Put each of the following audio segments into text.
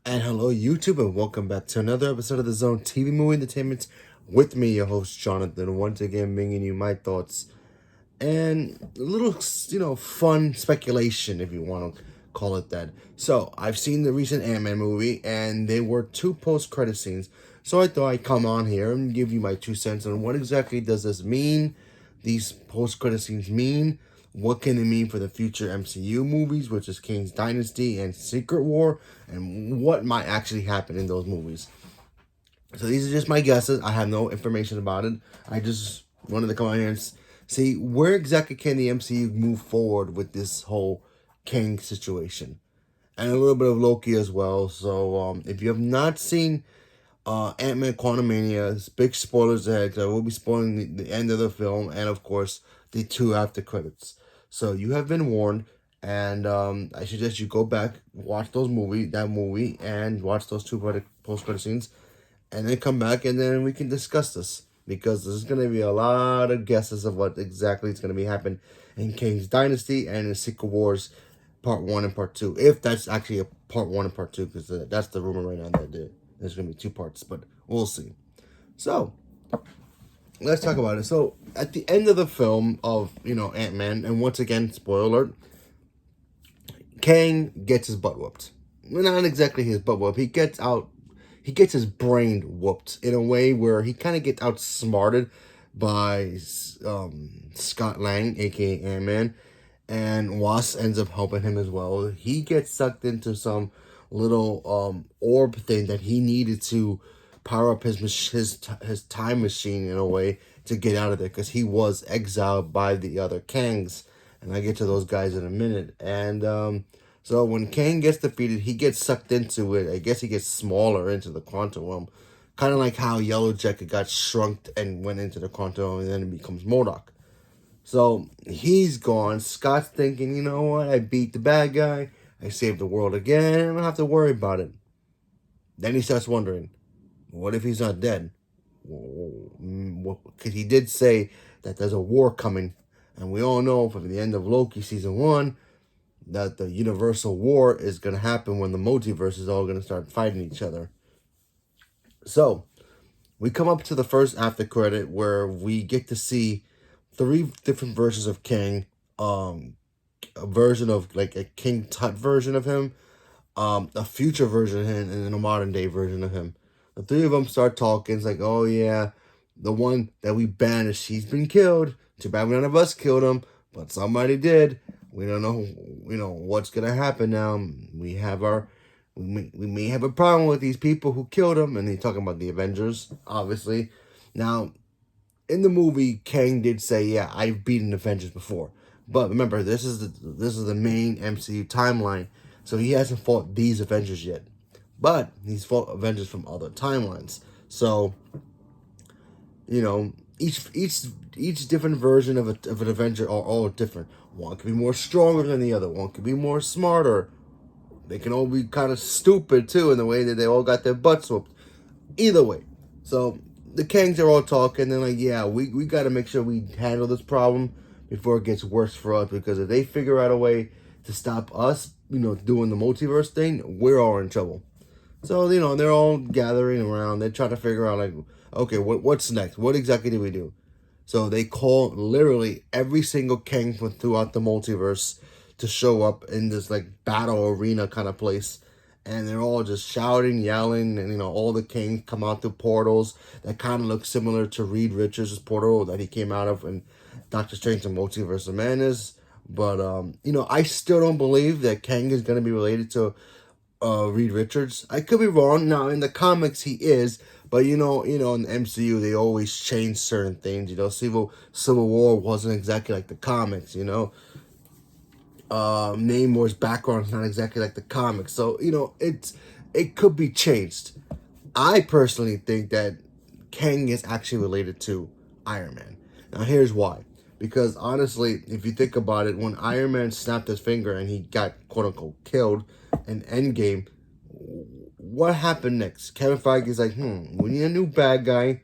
And hello, YouTube, and welcome back to another episode of the Zone TV Movie Entertainment with me, your host, Jonathan. Once again, bringing you my thoughts and a little, fun speculation, if you want to call it that. So, I've seen the recent Ant-Man movie, and there were two post-credit scenes. So, I thought I'd come on here and give you my 2 cents on what exactly does this mean, these post-credit scenes mean, what can it mean for the future MCU movies, which is King's Dynasty and Secret War, and what might actually happen in those movies. So these are just my guesses. I have no information about it. I just wanted to come on here and see where exactly can the MCU move forward with this whole King situation. And a little bit of Loki as well. So if you have not seen Ant-Man Quantumania, big spoilers ahead, 'cause I will be spoiling the end of the film and, of course, the two after credits. So you have been warned, and I suggest you go back, watch that movie, and watch those two post-credit scenes, and then come back, and then we can discuss this. Because there's going to be a lot of guesses of what exactly is going to be happening in King's Dynasty and in Secret Wars Part 1 and Part 2. If that's actually a Part 1 and Part 2, because that's the rumor right now that there's going to be two parts, but we'll see. So, let's talk about it. So, at the end of the film of, Ant-Man, and once again, spoiler alert, Kang gets his butt whooped. Well, not exactly his butt whooped. He gets his brain whooped in a way where he kind of gets outsmarted by Scott Lang, aka Ant-Man, and Wasp ends up helping him as well. He gets sucked into some little orb thing that he needed to power up his time machine in a way to get out of there, because he was exiled by the other Kangs, and I get to those guys in a minute. And so when Kang gets defeated, he gets sucked into it. I guess he gets smaller into the quantum realm, kind of like how Yellow Jacket got shrunk and went into the quantum realm, and then it becomes MODOK. So he's gone. Scott's thinking, you know what? I beat the bad guy. I saved the world again. I don't have to worry about it. Then he starts wondering, what if he's not dead? Because he did say that there's a war coming. And we all know from the end of Loki Season 1 that the universal war is going to happen when the multiverse is all going to start fighting each other. So, we come up to the first after credit where we get to see 3 different versions of Kang. A version of, like, a King Tut version of him, a future version of him, and then a modern day version of him. The 3 of them start talking. It's like, oh yeah, the one that we banished, he's been killed. Too bad none of us killed him, but somebody did. We don't know, what's gonna happen now. We may have a problem with these people who killed him, and he's talking about the Avengers, obviously. Now, in the movie, Kang did say, yeah, I've beaten Avengers before. But remember, this is the main MCU timeline, so he hasn't fought these Avengers yet. But he's fought Avengers from other timelines. So, each different version of an Avenger are all different. One could be more stronger than the other. One could be more smarter. They can all be kind of stupid too, in the way that they all got their butts whooped. Either way, so the Kangs are all talking. They're like, yeah, we got to make sure we handle this problem before it gets worse for us, because if they figure out a way to stop us, doing the multiverse thing, we're all in trouble. So, they're all gathering around. They try to figure out, like, okay, what's next? What exactly do we do? So they call literally every single Kang from throughout the multiverse to show up in this, like, battle arena kind of place. And they're all just shouting, yelling, and, all the Kangs come out through portals that kind of look similar to Reed Richards' portal that he came out of in Doctor Strange and Multiverse of Madness. But, I still don't believe that Kang is going to be related to Reed Richards. I could be wrong. Now, in the comics, he is. But, in the MCU, they always change certain things. Civil War wasn't exactly like the comics, Namor's background is not exactly like the comics. So, it could be changed. I personally think that Kang is actually related to Iron Man. Now, here's why. Because, honestly, if you think about it, when Iron Man snapped his finger and he got, quote-unquote, killed in Endgame, what happened next? Kevin Feige's like, we need a new bad guy.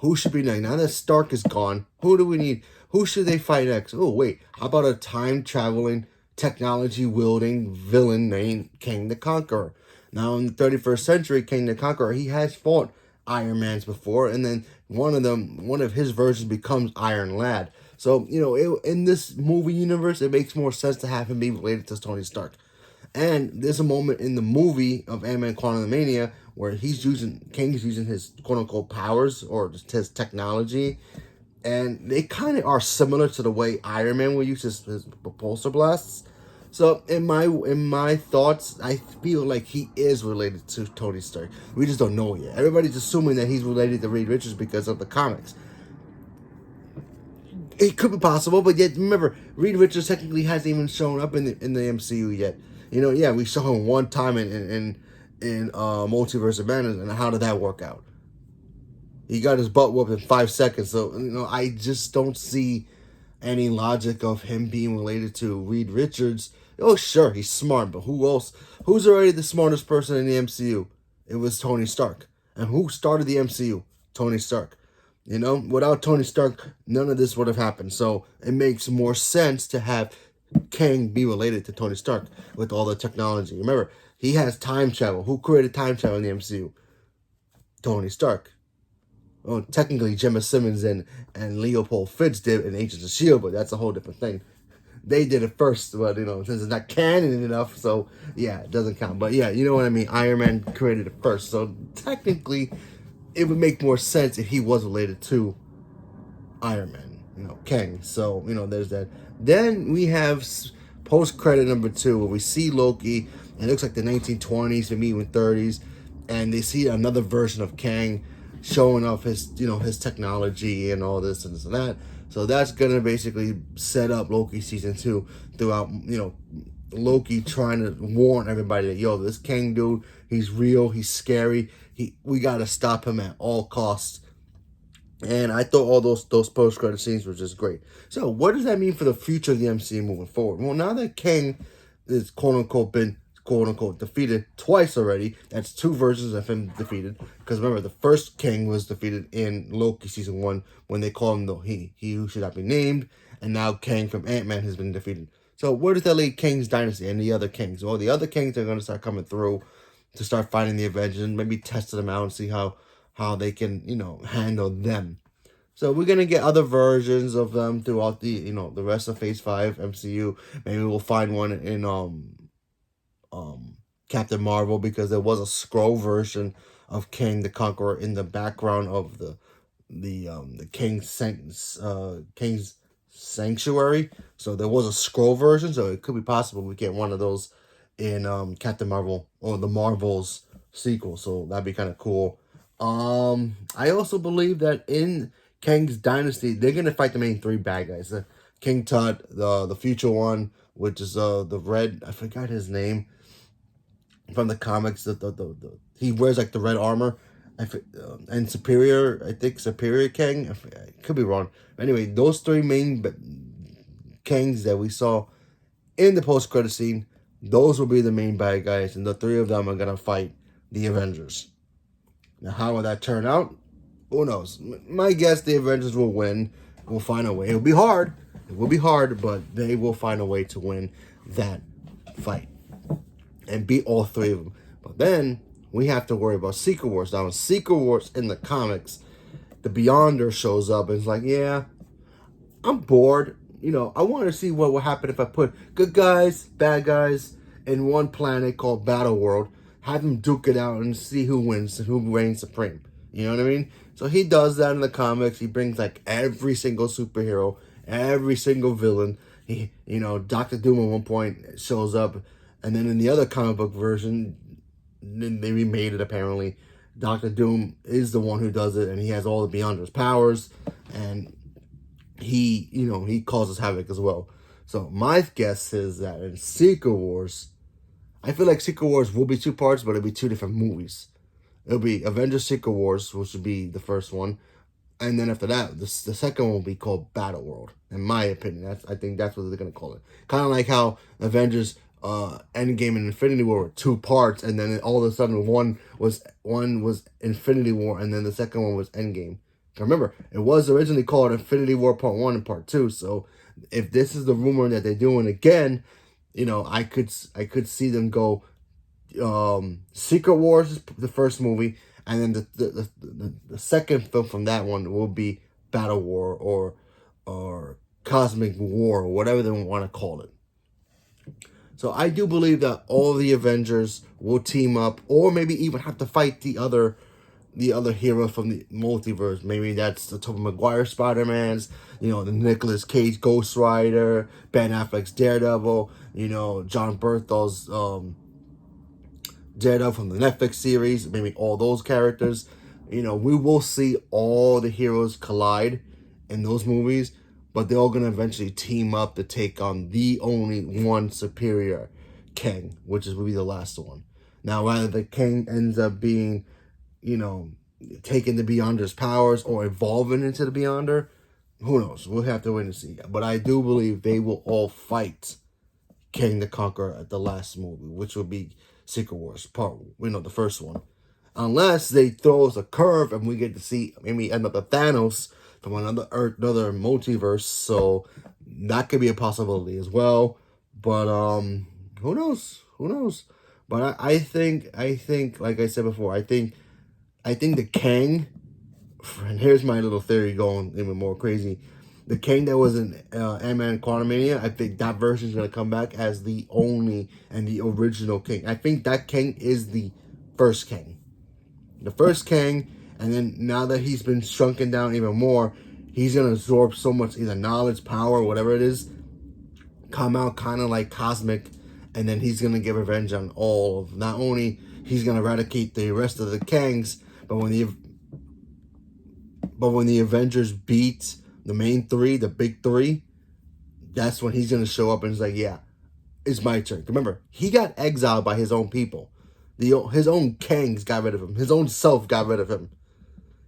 Who should be next? Now that Stark is gone, who do we need? Who should they fight next? Oh, wait, how about a time-traveling, technology-wielding villain named Kang the Conqueror? Now in the 31st century, King the Conqueror, he has fought Iron Mans before, and then one of his versions becomes Iron Lad. So in this movie universe, it makes more sense to have him be related to Tony Stark. And there's a moment in the movie of Ant-Man Quantumania where King's using his quote-unquote powers or just his technology, and they kind of are similar to the way Iron Man will use his propulsor blasts. So in my thoughts, I feel like he is related to Tony Stark. We just don't know it yet. Everybody's assuming that he's related to Reed Richards because of the comics. It could be possible, but yet remember, Reed Richards technically hasn't even shown up in the MCU yet. Yeah, we saw him one time in Multiverse of Madness, and how did that work out? He got his butt whooped in 5 seconds. So I just don't see any logic of him being related to Reed Richards. Oh, sure, he's smart, but who else? Who's already the smartest person in the MCU? It was Tony Stark. And who started the MCU? Tony Stark. Without Tony Stark, none of this would have happened. So it makes more sense to have Kang be related to Tony Stark with all the technology. Remember, he has time travel. Who created time travel in the MCU? Tony Stark. Well, technically, Gemma Simmons and Leopold Fitz did in Agents of S.H.I.E.L.D., but that's a whole different thing. They did it first, but, since it's not canon enough, so, yeah, it doesn't count. But, yeah, you know what I mean? Iron Man created it first, so technically, it would make more sense if he was related to Iron Man, Kang. So, there's that. Then we have post-credit number 2, where we see Loki, and it looks like the 1920s, maybe even 30s, and they see another version of Kang showing off his technology and all this and this and that. So that's gonna basically set up Loki season 2 throughout, Loki trying to warn everybody that, this Kang dude, he's real, he's scary, we gotta stop him at all costs. And I thought all those post-credit scenes were just great. So what does that mean for the future of the MCU moving forward? Well, now that Kang is quote-unquote been quote-unquote defeated twice already, that's 2 versions of him defeated. Because remember, the first Kang was defeated in Loki season 1 when they call him he who should not be named. And now Kang from Ant-Man has been defeated. So where does that leave Kang's dynasty and the other Kangs? Well, the other Kangs are going to start coming through to start fighting the Avengers and maybe testing them out and see how they can, handle them. So we're gonna get other versions of them throughout the rest of Phase 5 MCU. Maybe we'll find one in Captain Marvel, because there was a scroll version of Kang the Conqueror in the background of the King's Sanctuary. So there was a scroll version, so it could be possible we get one of those in Captain Marvel or the Marvels sequel. So that'd be kind of cool. I also believe that in Kang's dynasty, they're gonna fight the main 3 bad guys: King Tut, the future one, which is the red. I forgot his name from the comics. He wears like the red armor. And Superior, I think Superior Kang. I could be wrong. But anyway, those 3 main Kangs that we saw in the post-credit scene, those will be the main bad guys, and the 3 of them are gonna fight the Avengers. Now, how will that turn out? Who knows? My guess, the Avengers will win. We'll find a way. It'll be hard. It will be hard, but they will find a way to win that fight and beat all 3 of them. But then we have to worry about Secret Wars. Now, in Secret Wars in the comics, the Beyonder shows up and is like, yeah, I'm bored. I want to see what will happen if I put good guys, bad guys in one planet called Battle World, have them duke it out and see who wins and who reigns supreme. You know what I mean? So he does that in the comics. He brings like every single superhero, every single villain. Dr. Doom at one point shows up, and then in the other comic book version, they remade it apparently. Dr. Doom is the one who does it, and he has all the Beyonder's powers, and he causes havoc as well. So my guess is that in Secret Wars, I feel like Secret Wars will be 2 parts, but it'll be 2 different movies. It'll be Avengers Secret Wars, which would be the first one. And then after that, the second one will be called Battle World, in my opinion. I think that's what they're going to call it. Kind of like how Avengers Endgame and Infinity War were 2 parts, and then all of a sudden one was Infinity War, and then the second one was Endgame. Remember, it was originally called Infinity War Part 1 and Part 2, so if this is the rumor that they're doing again, I could see them go Secret Wars is the first movie, and then the second film from that one will be Battle War or Cosmic War, or whatever they want to call it. So I do believe that all the Avengers will team up, or maybe even have to fight the other hero from the multiverse. Maybe that's the Tobey Maguire Spider-Mans, the Nicolas Cage Ghost Rider, Ben Affleck's Daredevil, John Berthol's Daredevil from the Netflix series, maybe all those characters. We will see all the heroes collide in those movies, but they're all going to eventually team up to take on the only one superior Kang, which will be the last one. Now, whether the Kang ends up being, taking the Beyonder's powers or evolving into the Beyonder, who knows? We'll have to wait and see. But I do believe they will all fight Kang the Conqueror at the last movie, which will be Secret Wars the first one. Unless they throw us a curve and we get to see maybe another Thanos from another Earth, another multiverse. So that could be a possibility as well. But who knows? Who knows? But I think, like I said before, I think the Kang, and here's my little theory going even more crazy. The Kang that was in Ant-Man Quantumania, I think that version is going to come back as the only and the original Kang. I think that Kang is the first Kang. The first Kang, and then now that he's been shrunken down even more, he's going to absorb so much either knowledge, power, whatever it is, come out kind of like cosmic, and then he's going to get revenge on all of, not only he's going to eradicate the rest of the Kangs, but when the Avengers beat the main three, the big three, that's when he's going to show up and he's like, yeah, it's my turn. Remember, he got exiled by his own people. His own Kangs got rid of him. His own self got rid of him.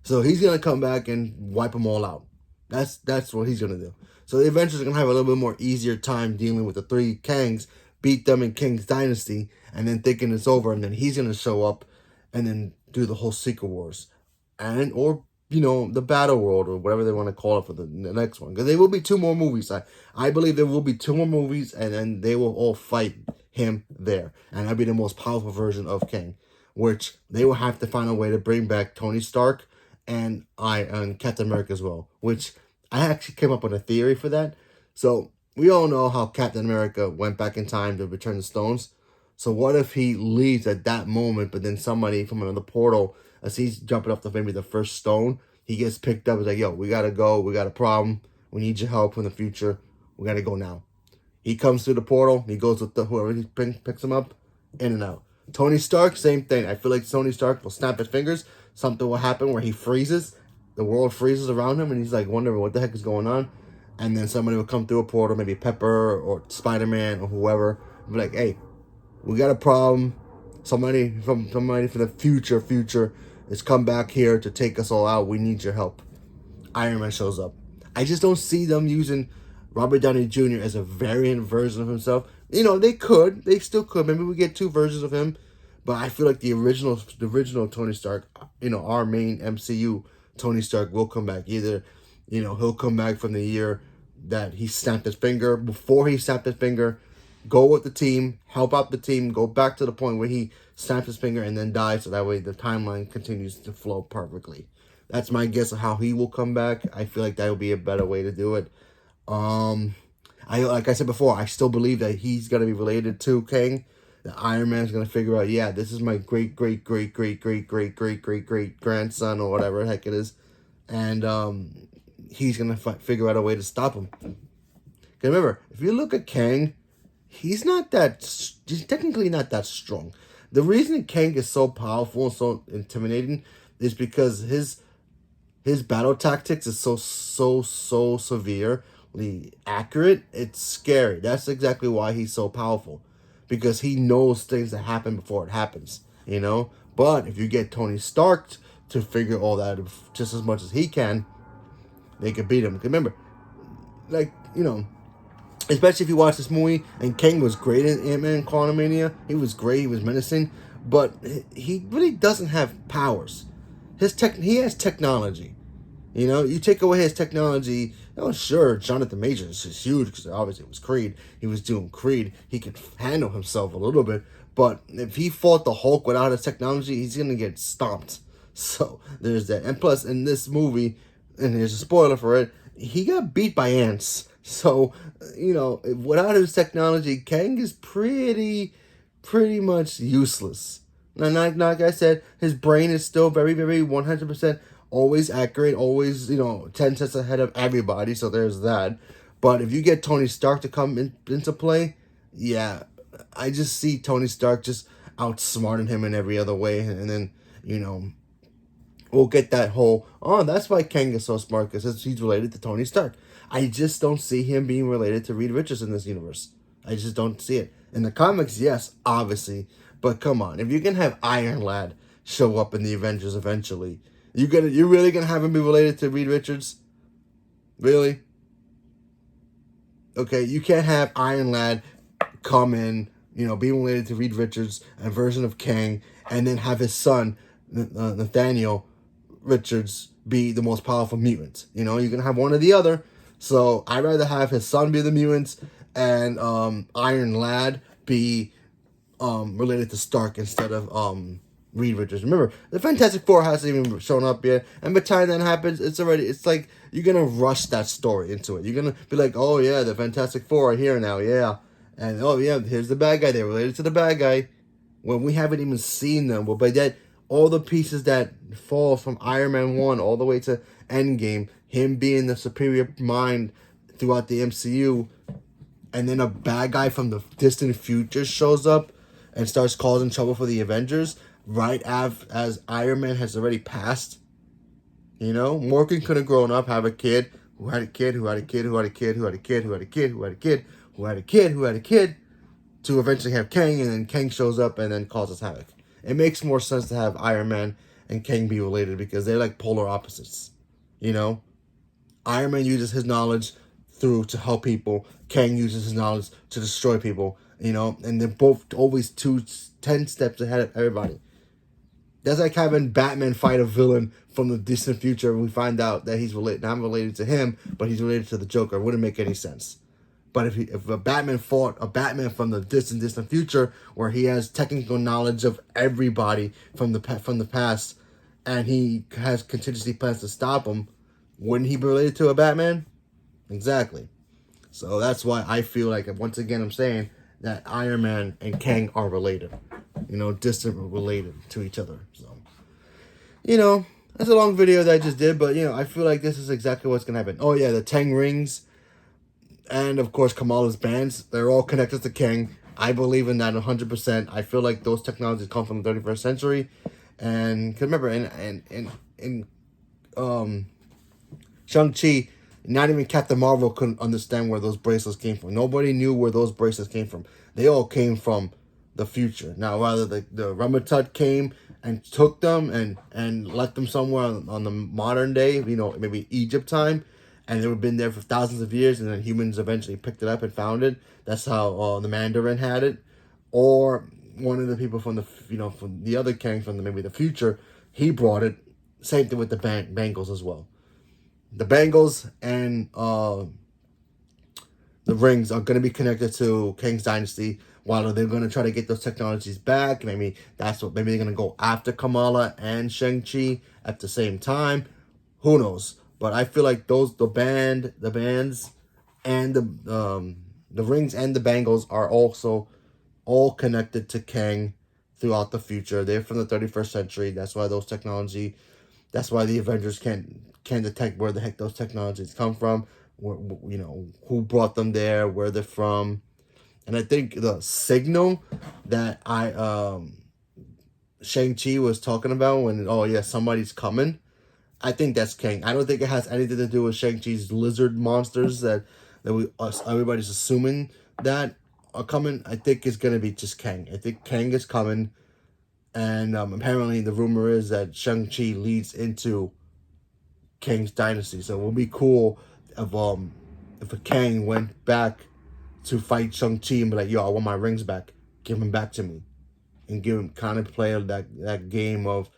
So he's going to come back and wipe them all out. That's what he's going to do. So the Avengers are going to have a little bit more easier time dealing with the three Kangs, beat them in Kang's Dynasty, and then thinking it's over, and then he's going to show up and then do the whole Secret Wars. Or the Battle World, or whatever they want to call it for the next one. Because there will be 2 more movies. I believe there will be 2 more movies, and then they will all fight him there. And that'll be the most powerful version of Kang. Which they will have to find a way to bring back Tony Stark and Captain America as well. Which I actually came up with a theory for that. So we all know how Captain America went back in time to return the stones. So what if he leaves at that moment, but then somebody from another portal, as he's jumping off maybe the first stone, he gets picked up. He's like, yo, we got to go. We got a problem. We need your help in the future. We got to go now. He comes through the portal. He goes with whoever he picks him up, in and out. Tony Stark, same thing. I feel like Tony Stark will snap his fingers. Something will happen where he freezes. The world freezes around him, and he's like wondering what the heck is going on. And then somebody will come through a portal, maybe Pepper or Spider-Man or whoever, and be like, hey, we got a problem. Somebody from the future has come back here to take us all out. We need your help. Iron Man shows up. I just don't see them using Robert Downey Jr. as a variant version of himself. They could. They still could. Maybe we get 2 versions of him. But I feel like the original Tony Stark, our main MCU Tony Stark will come back. Either, he'll come back from the year that he snapped his finger. Before he snapped his finger, go with the team, help out the team, go back to the point where he snaps his finger and then dies, so that way the timeline continues to flow perfectly. That's my guess of how he will come back. I feel like that would be a better way to do it. Like I said before, I still believe that he's gonna be related to Kang. That Iron Man's gonna figure out, yeah, this is my great grandson or whatever the heck it is, and he's gonna figure out a way to stop him. Because remember, if you look at Kang, he's technically not that strong. The reason Kang is so powerful and so intimidating is because his battle tactics is so severely accurate. It's scary. That's exactly why he's so powerful. Because he knows things that happen before it happens. But if you get Tony Stark to figure all that just as much as he can, they could beat him. Remember, especially if you watch this movie, and Kang was great in Ant-Man Quantumania. He was great. He was menacing. But he really doesn't have powers. He has technology. You take away his technology. Sure, Jonathan Majors is huge because obviously it was Creed. He was doing Creed. He could handle himself a little bit. But if he fought the Hulk without his technology, he's gonna get stomped. So there's that. And plus, in this movie, and there's a spoiler for it, he got beat by ants. So, without his technology, Kang is pretty much useless. And like I said, his brain is still very, very 100% always accurate, always, 10 steps ahead of everybody. So there's that. But if you get Tony Stark to come into play, yeah, I just see Tony Stark just outsmarting him in every other way. And then, we'll get that whole, oh, that's why Kang is so smart, because he's related to Tony Stark. I just don't see him being related to Reed Richards in this universe. I just don't see it. In the comics, yes, obviously. But come on, if you can have Iron Lad show up in the Avengers eventually, you really gonna have him be related to Reed Richards? Really? Okay, you can't have Iron Lad come in, being related to Reed Richards, a version of Kang, and then have his son, Nathaniel Richards, be the most powerful mutant. You're going to have one or the other. So I'd rather have his son be the mutant and Iron Lad be related to Stark instead of Reed Richards. Remember, the Fantastic Four hasn't even shown up yet, and by the time that happens, it's like you're gonna rush that story into it. You're gonna be like, oh yeah, the Fantastic Four are here now, yeah, and oh yeah, here's the bad guy. They're related to the bad guy when we haven't even seen them. But by that, all the pieces that fall from Iron Man 1 all the way to Endgame, him being the superior mind throughout the MCU, and then a bad guy from the distant future shows up and starts causing trouble for the Avengers right as Iron Man has already passed. Morgan could have grown up, have a kid, who had a kid, who had a kid, who had a kid, who had a kid, who had a kid, who had a kid, who had a kid, who had a kid, to eventually have Kang, and then Kang shows up and then causes havoc. It makes more sense to have Iron Man and Kang be related because they're like polar opposites. Iron Man uses his knowledge to help people. Kang uses his knowledge to destroy people. And they're both always 10 steps ahead of everybody. That's like having Batman fight a villain from the distant future, and we find out that he's not related to him, but he's related to the Joker. It wouldn't make any sense. But if a Batman fought a Batman from the distant future, where he has technical knowledge of everybody from the past, and he has contingency plans to stop him, wouldn't he be related to a Batman? Exactly. So that's why I feel like, once again, I'm saying that Iron Man and Kang are related. Distant related to each other. So, that's a long video that I just did, but, I feel like this is exactly what's going to happen. Oh, yeah, the 10 rings. And, of course, Kamala's bands, they're all connected to Kang. I believe in that 100%. I feel like those technologies come from the 31st century. And, cause remember, in Shang-Chi, not even Captain Marvel couldn't understand where those bracelets came from. Nobody knew where those bracelets came from. They all came from the future. Now, whether the Ramatut came and took them and left them somewhere on the modern day, maybe Egypt time, and they would have been there for thousands of years, and then humans eventually picked it up and found it. That's how the Mandarin had it. Or one of the people from from the other Kang from maybe the future, he brought it. Same thing with the bangles as well. The bangles and the rings are going to be connected to Kang's dynasty. While they're going to try to get those technologies back, maybe they're going to go after Kamala and Shang-Chi at the same time. Who knows? But I feel like the bands, and the rings and the bangles are also all connected to Kang throughout the future. They're from the 31st century. That's why that's why the Avengers can't detect where the heck those technologies come from. Who brought them there, where they're from. And I think the signal that Shang-Chi was talking about when, oh yeah, somebody's coming, I think that's Kang. I don't think it has anything to do with Shang-Chi's lizard monsters that everybody's assuming that are coming. I think it's going to be just Kang. I think Kang is coming. And apparently the rumor is that Shang-Chi leads into Kang's dynasty. So it would be cool if a Kang went back to fight Shang-Chi and be like, yo, I want my rings back. Give them back to me. And give him kind of play that game of,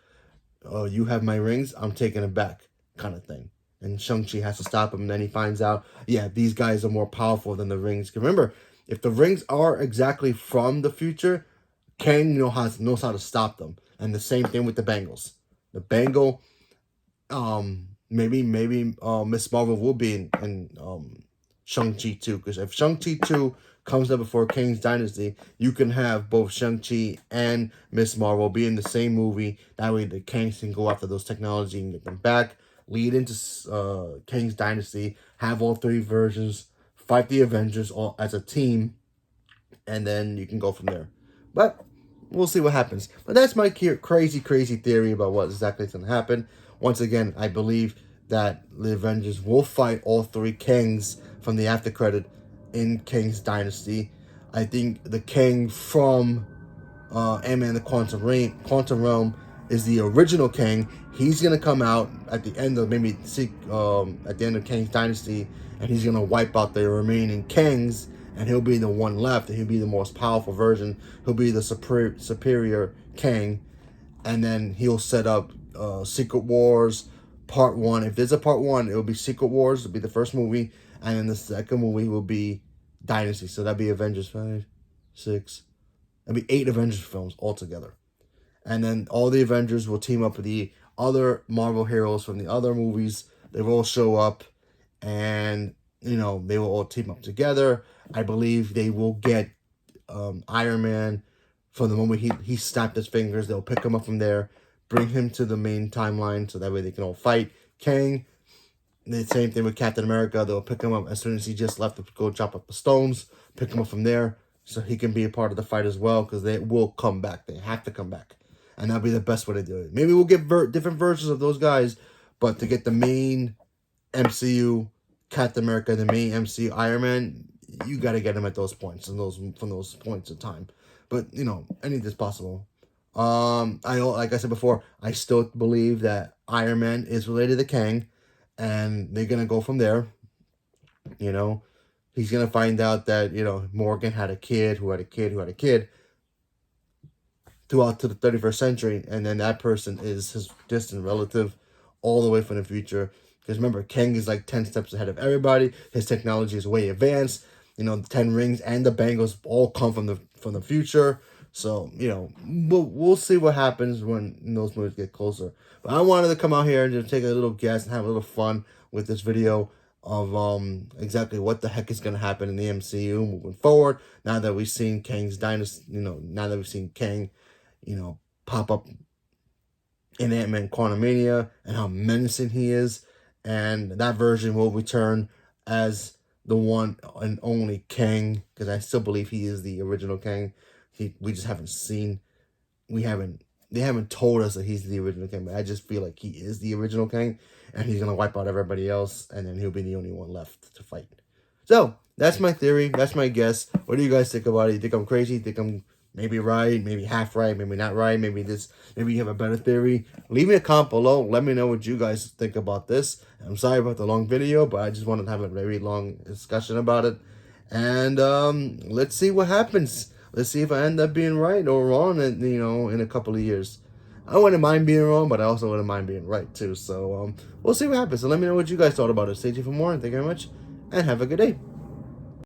oh, you have my rings, I'm taking it back kind of thing. And Shang-Chi has to stop him. And then he finds out, yeah, these guys are more powerful than the rings. Remember, if the rings are exactly from the future, Kang knows how to stop them. And the same thing with the Bengals. The Bengal, maybe Miss Marvel will be in Shang-Chi 2. Because if Shang-Chi 2 comes up before Kang's Dynasty, you can have both Shang-Chi and Miss Marvel be in the same movie. That way the Kangs can go after those technology and get them back. Lead into Kang's Dynasty. Have all three versions. Fight the Avengers all as a team. And then you can go from there. But we'll see what happens. But that's my crazy theory about what exactly is going to happen. Once again, I believe that the Avengers will fight all three Kangs from the after credit in Kang's Dynasty. I think the Kang from Ant-Man the Quantum Realm is the original Kang. He's gonna come out at the end of at the end of Kang's Dynasty, and he's gonna wipe out the remaining Kangs, and he'll be the one left, and he'll be the most powerful version. He'll be the superior Kang, and then he'll set up Secret Wars Part 1. If there's a Part 1, it'll be Secret Wars. It'll be the first movie, and then the second movie will be Dynasty. So that'd be Avengers 5, 6. That'd be 8 Avengers films altogether. And then all the Avengers will team up with the other Marvel heroes from the other movies. They will all show up, and they will all team up together. I believe they will get Iron Man from the moment he snapped his fingers. They'll pick him up from there, bring him to the main timeline, so that way they can all fight. Kang, the same thing with Captain America. They'll pick him up as soon as he just left to go chop up the stones, pick him up from there, so he can be a part of the fight as well, because they will come back. They have to come back. And that'll be the best way to do it. Maybe we'll get different versions of those guys, but to get the main MCU Captain America, the main MCU Iron Man, you got to get him at those points and from those points of time. But anything's possible. Like I said before, I still believe that Iron Man is related to Kang, and they're gonna go from there. He's gonna find out that Morgan had a kid who had a kid who had a kid throughout to the 31st century, and then that person is his distant relative all the way from the future. Because remember, Kang is like 10 steps ahead of everybody. His technology is way advanced. The 10 rings and the bangles all come from the future. So, we'll see what happens when those movies get closer. But I wanted to come out here and just take a little guess and have a little fun with this video of exactly what the heck is going to happen in the MCU moving forward. Now that we've seen Kang's Dynasty, now that we've seen Kang, pop up in Ant-Man Quantumania and how menacing he is. And that version will return as the one and only Kang, because I still believe he is the original Kang. We just haven't seen, they haven't told us that he's the original Kang, but I just feel like he is the original Kang, and he's going to wipe out everybody else, and then he'll be the only one left to fight. So, that's my theory, that's my guess. What do you guys think about it? You think I'm crazy? You think I'm maybe right, maybe half right, maybe not right, maybe you have a better theory? Leave me a comment below. Let me know what you guys think about this. I'm sorry about the long video, but I just wanted to have a very long discussion about it. And let's see what happens. Let's see if I end up being right or wrong in a couple of years. I wouldn't mind being wrong, but I also wouldn't mind being right too. So we'll see what happens. So let me know what you guys thought about it. Stay tuned for more, and thank you very much, and have a good day.